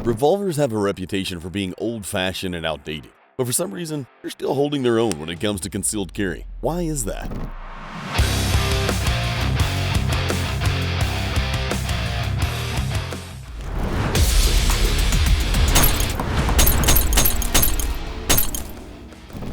Revolvers have a reputation for being old-fashioned and outdated, but for some reason, they're still holding their own when it comes to concealed carry. Why is that?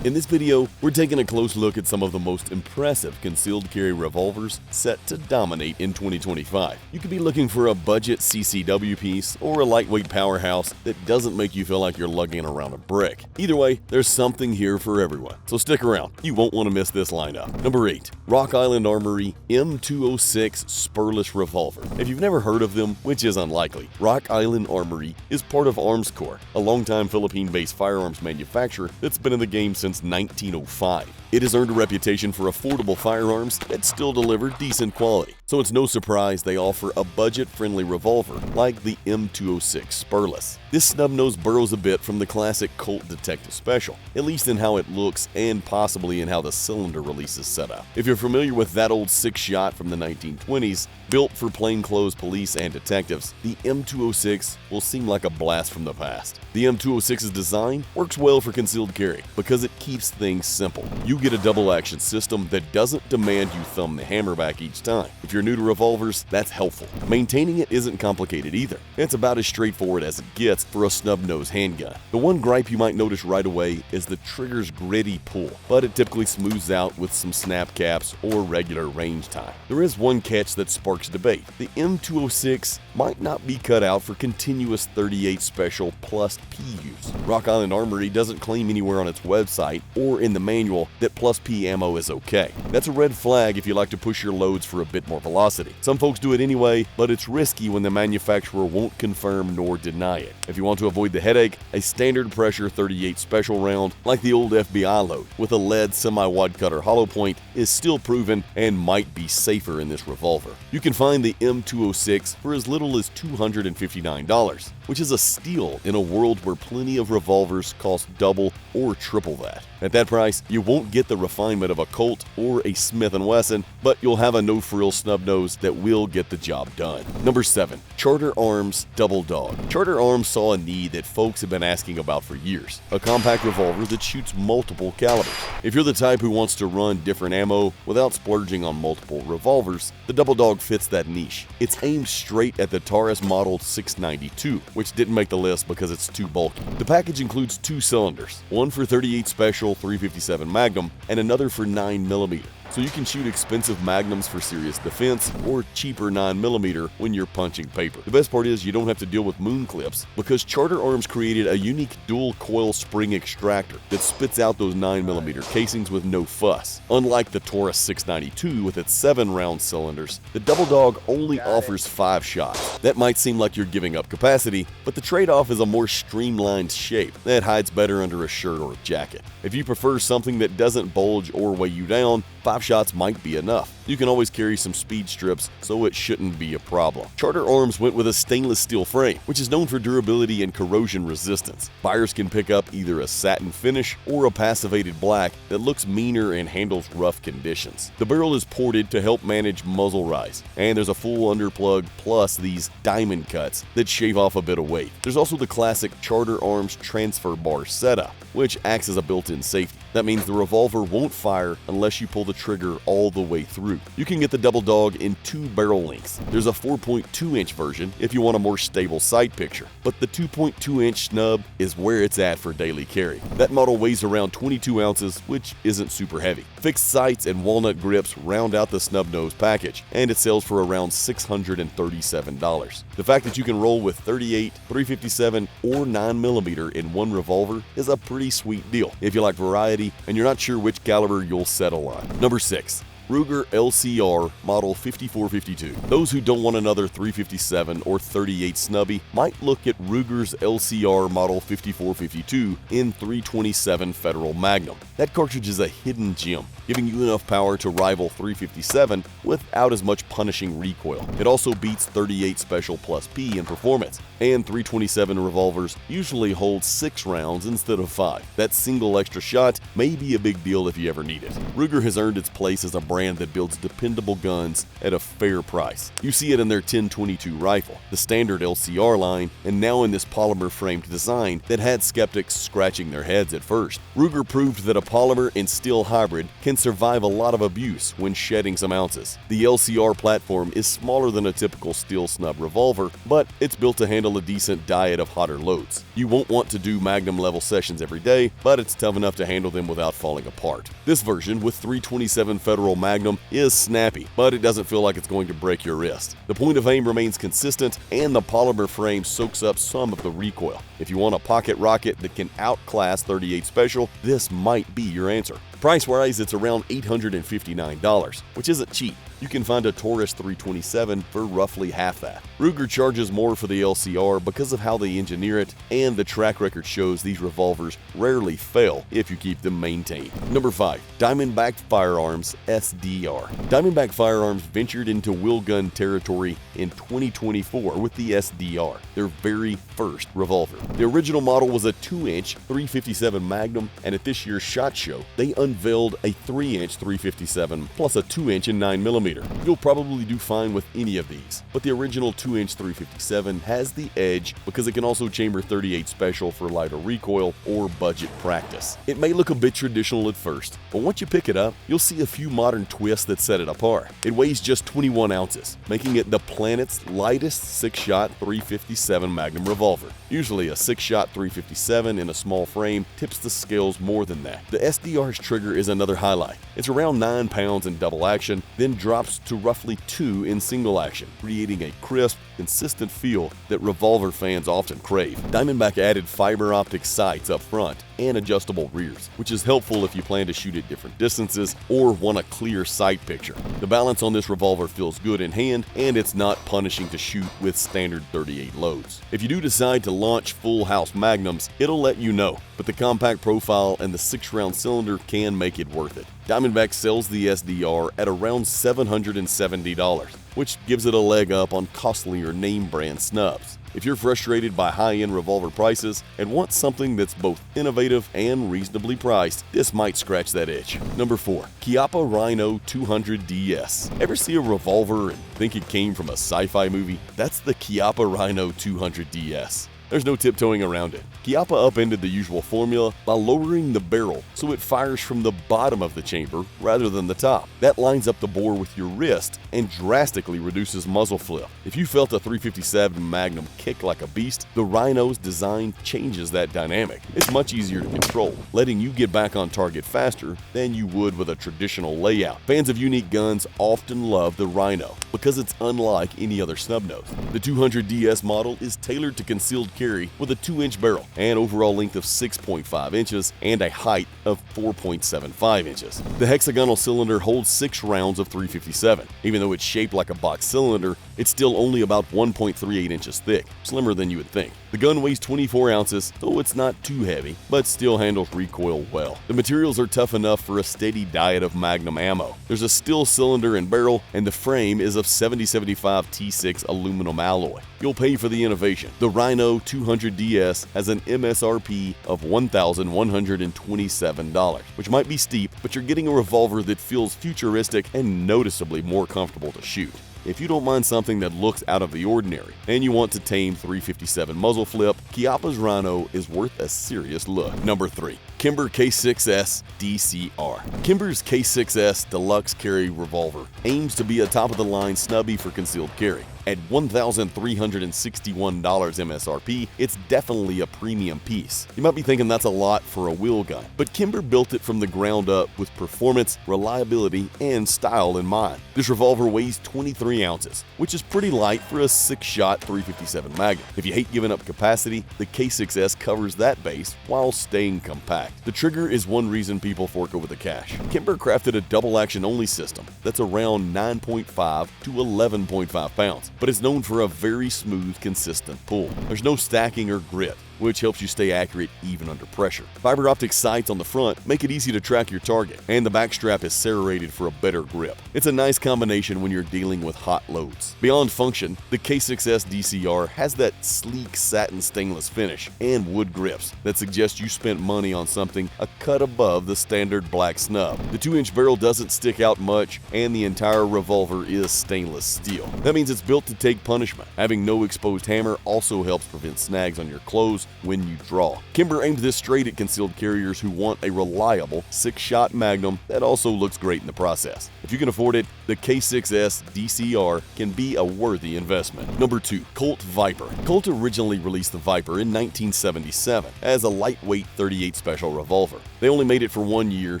In this video, we're taking a close look at some of the most impressive concealed carry revolvers set to dominate in 2025. You could be looking for a budget CCW piece or a lightweight powerhouse that doesn't make you feel like you're lugging around a brick. Either way, there's something here for everyone, so stick around. You won't want to miss this lineup. Number 8. Rock Island Armory M206 Spurless Revolver. If you've never heard of them, which is unlikely, Rock Island Armory is part of Armscor, a longtime Philippine-based firearms manufacturer that's been in the game since 1905. It has earned a reputation for affordable firearms that still deliver decent quality, so it's no surprise they offer a budget-friendly revolver like the M206 Spurless. This snub-nose borrows a bit from the classic Colt Detective Special, at least in how it looks and possibly in how the cylinder release is set up. If you're familiar with that old 6-shot from the 1920s, built for plainclothes police and detectives, the M206 will seem like a blast from the past. The M206's design works well for concealed carry because it keeps things simple. You get a double-action system that doesn't demand you thumb the hammer back each time. If you're new to revolvers, that's helpful. Maintaining it isn't complicated either. It's about as straightforward as it gets for a snub-nose handgun. The one gripe you might notice right away is the trigger's gritty pull, but it typically smooths out with some snap caps or regular range time. There is one catch that sparks debate. The M206 might not be cut out for continuous 38 Special plus P use. Rock Island Armory doesn't claim anywhere on its website or in the manual that plus P ammo is okay. That's a red flag if you like to push your loads for a bit more velocity. Some folks do it anyway, but it's risky when the manufacturer won't confirm nor deny it. If you want to avoid the headache, a standard pressure 38 Special round, like the old FBI load, with a lead semi-wad cutter hollow point is still proven and might be safer in this revolver. You can find the M206 for as little as $259, which is a steal in a world where plenty of revolvers cost double or triple that. At that price, you won't get the refinement of a Colt or a Smith Wesson, but you'll have a no-frill snub-nose that will get the job done. Number 7. Charter Arms Double Dog. Charter Arms saw a need that folks have been asking about for years, a compact revolver that shoots multiple calibers. If you're the type who wants to run different ammo without splurging on multiple revolvers, the Double Dog fits that niche. It's aimed straight at the LCR Model 692, which didn't make the list because it's too bulky. The package includes 2 cylinders, one for 38 Special 357 Magnum and another for 9mm. So you can shoot expensive magnums for serious defense or cheaper 9mm when you're punching paper. The best part is you don't have to deal with moon clips because Charter Arms created a unique dual coil spring extractor that spits out those 9mm casings with no fuss. Unlike the Taurus 692 with its 7-round cylinders, the Double Dog only offers 5 shots. That might seem like you're giving up capacity, but the trade-off is a more streamlined shape that hides better under a shirt or a jacket. If you prefer something that doesn't bulge or weigh you down, 5 shots might be enough. You can always carry some speed strips, so it shouldn't be a problem. Charter Arms went with a stainless steel frame, which is known for durability and corrosion resistance. Buyers can pick up either a satin finish or a passivated black that looks meaner and handles rough conditions. The barrel is ported to help manage muzzle rise, and there's a full underplug plus these diamond cuts that shave off a bit of weight. There's also the classic Charter Arms transfer bar setup, which acts as a built-in safety. That means the revolver won't fire unless you pull the trigger all the way through. You can get the Double Dog in 2 barrel lengths. There's a 4.2-inch version if you want a more stable sight picture, but the 2.2-inch snub is where it's at for daily carry. That model weighs around 22 ounces, which isn't super heavy. Fixed sights and walnut grips round out the snub nose package, and it sells for around $637. The fact that you can roll with 38, 357, or 9mm in one revolver is a pretty sweet deal if you like variety and you're not sure which caliber you'll settle on. Number 6. Ruger LCR Model 5452. Those who don't want another 357 or 38 snubby might look at Ruger's LCR Model 5452 in 327 Federal Magnum. That cartridge is a hidden gem, giving you enough power to rival 357 without as much punishing recoil. It also beats 38 Special plus P in performance, and 327 revolvers usually hold 6 rounds instead of 5. That single extra shot may be a big deal if you ever need it. Ruger has earned its place as a brand brand that builds dependable guns at a fair price. You see it in their 1022 rifle, the standard LCR line, and now in this polymer-framed design that had skeptics scratching their heads at first. Ruger proved that a polymer and steel hybrid can survive a lot of abuse when shedding some ounces. The LCR platform is smaller than a typical steel snub revolver, but it's built to handle a decent diet of hotter loads. You won't want to do magnum level sessions every day, but it's tough enough to handle them without falling apart. This version with 327 Federal Magnum is snappy, but it doesn't feel like it's going to break your wrist. The point of aim remains consistent, and the polymer frame soaks up some of the recoil. If you want a pocket rocket that can outclass 38 Special, this might be your answer. Price-wise, it's around $859, which isn't cheap. You can find a Taurus 327 for roughly half that. Ruger charges more for the LCR because of how they engineer it, and the track record shows these revolvers rarely fail if you keep them maintained. Number 5. Diamondback Firearms SDR. Diamondback Firearms ventured into wheel gun territory in 2024 with the SDR, their very first revolver. The original model was a 2-inch 357 Magnum, and at this year's SHOT Show, they unveiled a 3-inch 357 plus a 2-inch and 9mm. You'll probably do fine with any of these, but the original 2-inch 357 has the edge because it can also chamber 38 Special for lighter recoil or budget practice. It may look a bit traditional at first, but once you pick it up, you'll see a few modern twists that set it apart. It weighs just 21 ounces, making it the planet's lightest 6-shot 357 Magnum revolver. Usually a 6-shot 357 in a small frame tips the scales more than that. The SDR's trigger is another highlight. It's around 9 pounds in double action, then drops to roughly 2 in single action, creating a crisp, consistent feel that revolver fans often crave. Diamondback added fiber optic sights up front and adjustable rears, which is helpful if you plan to shoot at different distances or want a clear sight picture. The balance on this revolver feels good in hand, and it's not punishing to shoot with standard 38 loads. If you do decide to launch full house magnums, it'll let you know, but the compact profile and the 6-round cylinder can make it worth it. Diamondback sells the SDR at around $770, which gives it a leg up on costlier name brand snubs. If you're frustrated by high-end revolver prices and want something that's both innovative and reasonably priced, this might scratch that itch. Number 4. Chiappa Rhino 200DS. Ever see a revolver and think it came from a sci-fi movie? That's the Chiappa Rhino 200DS. There's no tiptoeing around it. Chiappa upended the usual formula by lowering the barrel so it fires from the bottom of the chamber rather than the top. That lines up the bore with your wrist and drastically reduces muzzle flip. If you felt a 357 Magnum kick like a beast, the Rhino's design changes that dynamic. It's much easier to control, letting you get back on target faster than you would with a traditional layout. Fans of unique guns often love the Rhino because it's unlike any other snub nose. The 200DS model is tailored to concealed carry with a 2-inch barrel, an overall length of 6.5 inches, and a height of 4.75 inches. The hexagonal cylinder holds 6 rounds of 357. Even though it's shaped like a box cylinder, it's still only about 1.38 inches thick, slimmer than you would think. The gun weighs 24 ounces, though it's not too heavy, but still handles recoil well. The materials are tough enough for a steady diet of Magnum ammo. There's a steel cylinder and barrel, and the frame is of 7075 T6 aluminum alloy. You'll pay for the innovation. The Rhino 200DS has an MSRP of $1,127, which might be steep, but you're getting a revolver that feels futuristic and noticeably more comfortable to shoot. If you don't mind something that looks out of the ordinary and you want to tame 357 muzzle flip, Chiappa's Rhino is worth a serious look. Number 3. Kimber K6S DCR. Kimber's K6S Deluxe Carry Revolver aims to be a top-of-the-line snubby for concealed carry. At $1,361 MSRP, it's definitely a premium piece. You might be thinking that's a lot for a wheel gun, but Kimber built it from the ground up with performance, reliability, and style in mind. This revolver weighs 23 ounces, which is pretty light for a 6-shot 357 Magnum. If you hate giving up capacity, the K6S covers that base while staying compact. The trigger is one reason people fork over the cash. Kimber crafted a double-action only system that's around 9.5 to 11.5 pounds, but it's known for a very smooth, consistent pull. There's no stacking or grit. which helps you stay accurate even under pressure. Fiber optic sights on the front make it easy to track your target, and the back strap is serrated for a better grip. It's a nice combination when you're dealing with hot loads. Beyond function, the K6S DCR has that sleek satin stainless finish and wood grips that suggest you spent money on something a cut above the standard black snub. The 2-inch barrel doesn't stick out much, and the entire revolver is stainless steel. That means it's built to take punishment. Having no exposed hammer also helps prevent snags on your clothes when you draw. Kimber aimed this straight at concealed carriers who want a reliable 6-shot magnum that also looks great in the process. If you can afford it, the K6S DCR can be a worthy investment. Number 2. Colt Viper. Colt originally released the Viper in 1977 as a lightweight .38 special revolver. They only made it for 1 year,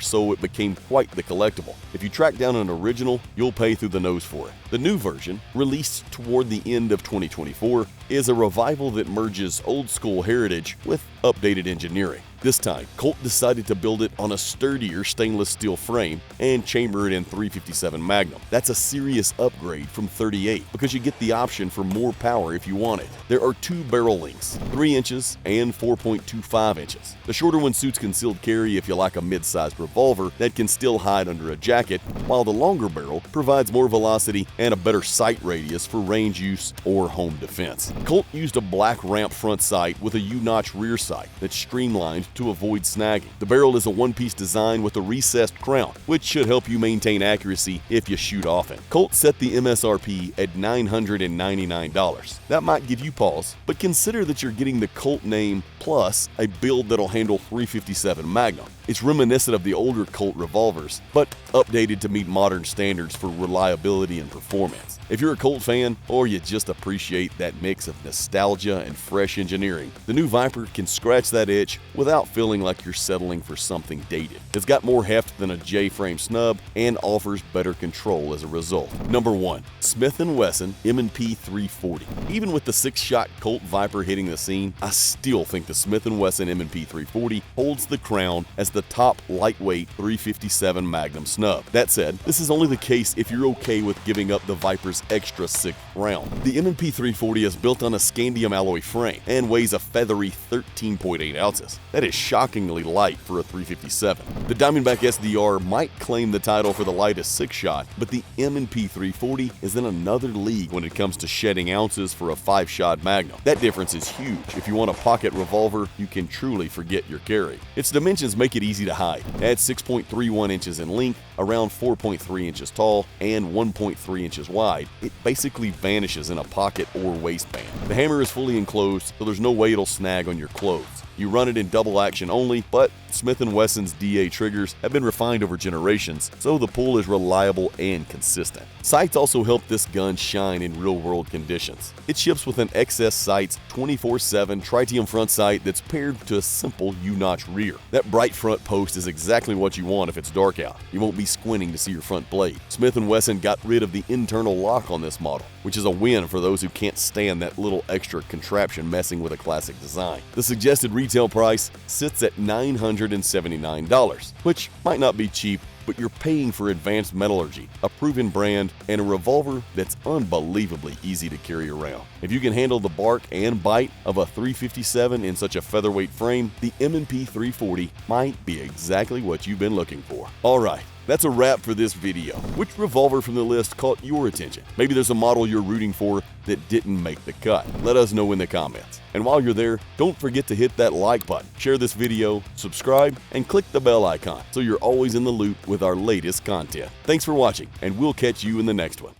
so it became quite the collectible. If you track down an original, you'll pay through the nose for it. The new version, released toward the end of 2024, is a revival that merges old-school heritage with updated engineering. This time, Colt decided to build it on a sturdier stainless steel frame and chamber it in .357 Magnum. That's a serious upgrade from .38 because you get the option for more power if you want it. There are 2 barrel lengths, 3 inches and 4.25 inches. The shorter one suits concealed carry if you like a mid-sized revolver that can still hide under a jacket, while the longer barrel provides more velocity and a better sight radius for range use or home defense. Colt used a black ramp front sight with a U-notch rear sight that's streamlined to avoid snagging. The barrel is a one-piece design with a recessed crown, which should help you maintain accuracy if you shoot often. Colt set the MSRP at $999. That might give you pause, but consider that you're getting the Colt name plus a build that'll handle .357 Magnum. It's reminiscent of the older Colt revolvers, but updated to meet modern standards for reliability and performance. If you're a Colt fan, or you just appreciate that mix of nostalgia and fresh engineering, the new Viper can scratch that itch without feeling like you're settling for something dated. It's got more heft than a J-frame snub and offers better control as a result. Number 1. Smith Wesson M&P 340. Even with the 6-shot Colt Viper hitting the scene, I still think the Smith Wesson M&P 340 holds the crown as the top lightweight .357 Magnum snub. That said, this is only the case if you're okay with giving up the Viper's extra 6th round. The M&P 340 is built on a scandium alloy frame and weighs a feathery 13.8 ounces. That is shockingly light for a .357. The Diamondback SDR might claim the title for the lightest 6-shot, but the M&P 340 is in another league when it comes to shedding ounces for a 5-shot Magnum. That difference is huge. If you want a pocket revolver, you can truly forget your carry. Its dimensions make it easy to hide. At 6.31 inches in length, around 4.3 inches tall, and 1.3 inches wide, it basically vanishes in a pocket or waistband. The hammer is fully enclosed, so there's no way it'll snag on your clothes. You run it in double action only, but Smith & Wesson's DA triggers have been refined over generations, so the pull is reliable and consistent. Sights also help this gun shine in real-world conditions. It ships with an XS Sights 24/7 tritium front sight that's paired to a simple U-notch rear. That bright front post is exactly what you want if it's dark out. You won't be squinting to see your front blade. Smith & Wesson got rid of the internal lock on this model, which is a win for those who can't stand that little extra contraption messing with a classic design. The suggested retail price sits at $979, which might not be cheap, but you're paying for advanced metallurgy, a proven brand, and a revolver that's unbelievably easy to carry around. If you can handle the bark and bite of a .357 in such a featherweight frame, the M&P 340 might be exactly what you've been looking for. Alright, that's a wrap for this video. Which revolver from the list caught your attention? Maybe there's a model you're rooting for that didn't make the cut. Let us know in the comments. And while you're there, don't forget to hit that like button, share this video, subscribe, and click the bell icon so you're always in the loop with our latest content. Thanks for watching, and we'll catch you in the next one.